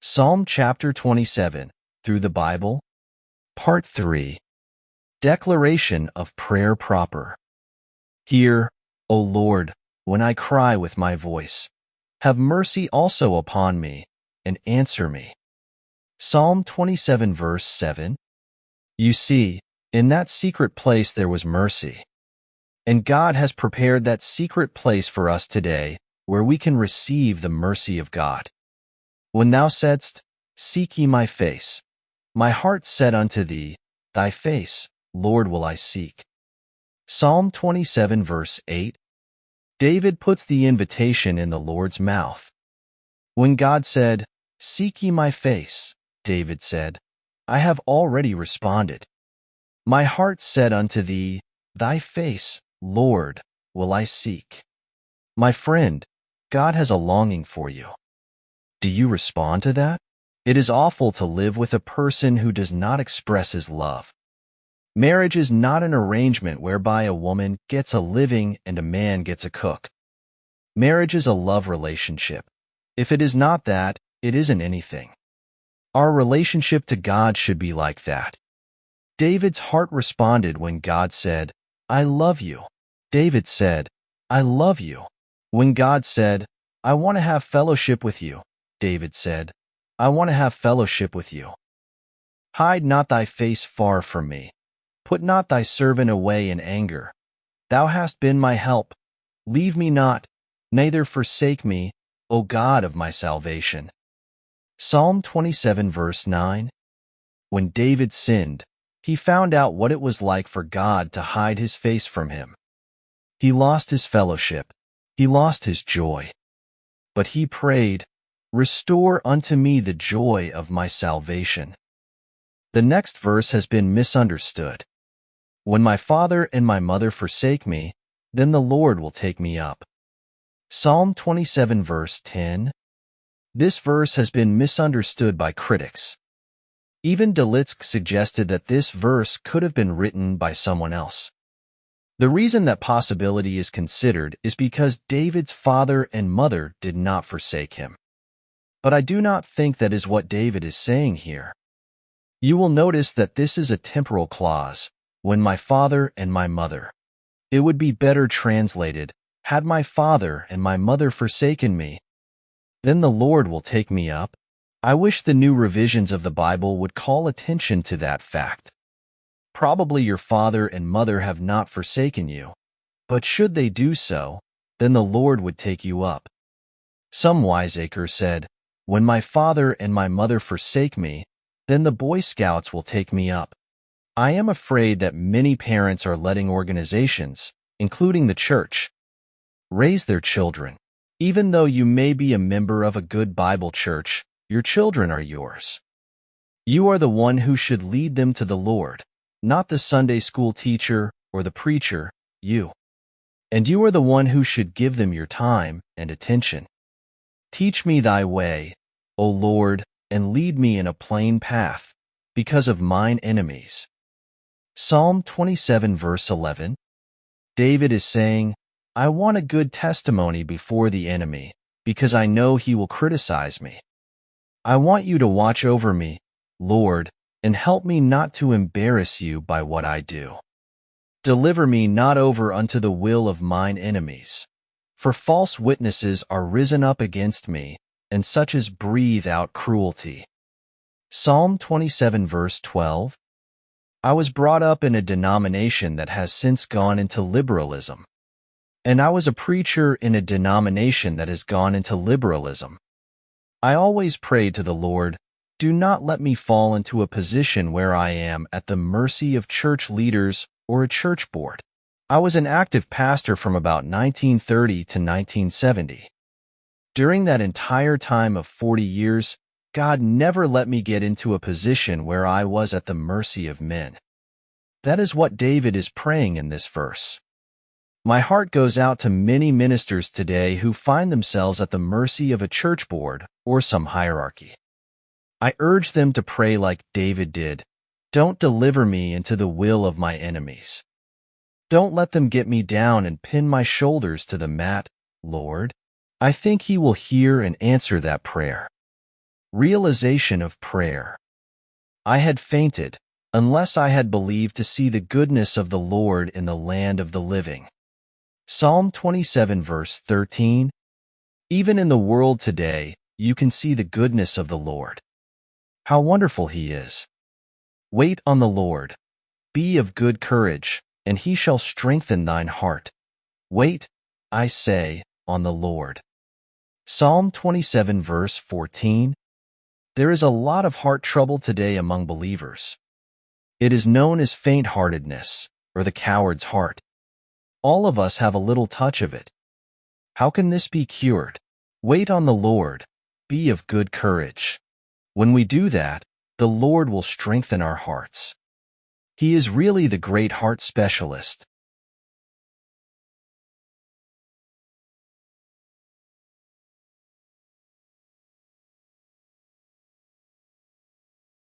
Psalm chapter 27, Through the Bible, Part 3. Declaration of Prayer Proper. Hear, O Lord, when I cry with my voice. Have mercy also upon me, and answer me. Psalm 27 verse 7. You see, in that secret place there was mercy. And God has prepared that secret place for us today, where we can receive the mercy of God. When thou saidst, Seek ye my face, my heart said unto thee, Thy face, Lord, will I seek. Psalm 27 verse 8. David puts the invitation in the Lord's mouth. When God said, Seek ye my face, David said, I have already responded. My heart said unto thee, Thy face, Lord, will I seek. My friend, God has a longing for you. Do you respond to that? It is awful to live with a person who does not express his love. Marriage is not an arrangement whereby a woman gets a living and a man gets a cook. Marriage is a love relationship. If it is not that, it isn't anything. Our relationship to God should be like that. David's heart responded when God said, I love you. David said, I love you. When God said, I want to have fellowship with you, David said, I want to have fellowship with you. Hide not thy face far from me. Put not thy servant away in anger. Thou hast been my help. Leave me not, neither forsake me, O God of my salvation. Psalm 27 verse 9. When David sinned, he found out what it was like for God to hide his face from him. He lost his fellowship. He lost his joy. But he prayed, Restore unto me the joy of my salvation. The next verse has been misunderstood. When my father and my mother forsake me, then the Lord will take me up. Psalm 27 verse 10. This verse has been misunderstood by critics. Even Delitzsch suggested that this verse could have been written by someone else. The reason that possibility is considered is because David's father and mother did not forsake him. But I do not think that is what David is saying here. You will notice that this is a temporal clause, when my father and my mother. It would be better translated, had my father and my mother forsaken me, then the Lord will take me up. I wish the new revisions of the Bible would call attention to that fact. Probably your father and mother have not forsaken you, but should they do so, then the Lord would take you up. Some wiseacre said, When my father and my mother forsake me, then the Boy Scouts will take me up. I am afraid that many parents are letting organizations, including the church, raise their children. Even though you may be a member of a good Bible church, your children are yours. You are the one who should lead them to the Lord, not the Sunday school teacher or the preacher, you. And you are the one who should give them your time and attention. Teach me thy way, O Lord, and lead me in a plain path, because of mine enemies. Psalm 27 verse 11. David is saying, I want a good testimony before the enemy, because I know he will criticize me. I want you to watch over me, Lord, and help me not to embarrass you by what I do. Deliver me not over unto the will of mine enemies, for false witnesses are risen up against me, and such as breathe out cruelty. Psalm 27 verse 12. I was brought up in a denomination that has since gone into liberalism. And I was a preacher in a denomination that has gone into liberalism. I always prayed to the Lord, do not let me fall into a position where I am at the mercy of church leaders or a church board. I was an active pastor from about 1930 to 1970. During that entire time of 40 years, God never let me get into a position where I was at the mercy of men. That is what David is praying in this verse. My heart goes out to many ministers today who find themselves at the mercy of a church board or some hierarchy. I urge them to pray like David did, Don't deliver me into the will of my enemies. Don't let them get me down and pin my shoulders to the mat, Lord. I think he will hear and answer that prayer. Realization of prayer. I had fainted, unless I had believed to see the goodness of the Lord in the land of the living. Psalm 27 verse 13. Even in the world today, you can see the goodness of the Lord. How wonderful He is. Wait on the Lord. Be of good courage, and He shall strengthen thine heart. Wait, I say, on the Lord. Psalm 27 verse 14. There is a lot of heart trouble today among believers. It is known as faint-heartedness, or the coward's heart. All of us have a little touch of it. How can this be cured? Wait on the Lord. Be of good courage. When we do that, the Lord will strengthen our hearts. He is really the great heart specialist.